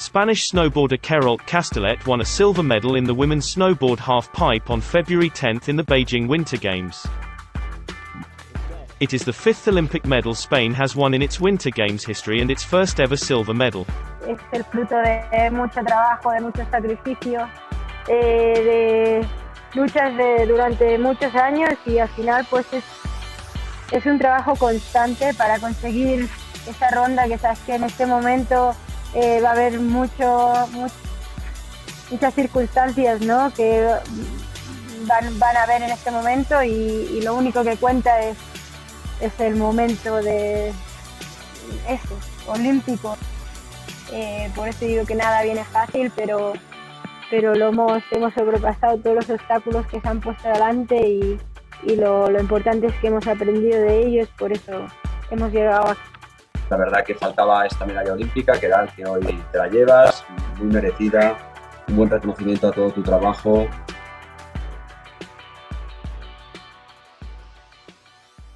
Spanish snowboarder Queralt Castellet won a silver medal in the women's snowboard half-pipe on February 10 in the Beijing Winter Games. It is the fifth Olympic medal Spain has won in its Winter Games history and its first ever silver medal. Es el fruto de mucho trabajo, de mucho sacrificio, de luchas durante muchos años y al final pues es un trabajo constante para conseguir esa ronda que sabes que en este momento va a haber muchas circunstancias, ¿no? Que van a haber en este momento y lo único que cuenta es el momento de olímpico. Por eso digo que nada viene fácil, pero hemos sobrepasado todos los obstáculos que se han puesto delante y lo importante es que hemos aprendido de ellos, por eso hemos llegado aquí. La verdad que faltaba esta medalla olímpica, que hoy te la llevas, muy merecida, un buen reconocimiento a todo tu trabajo.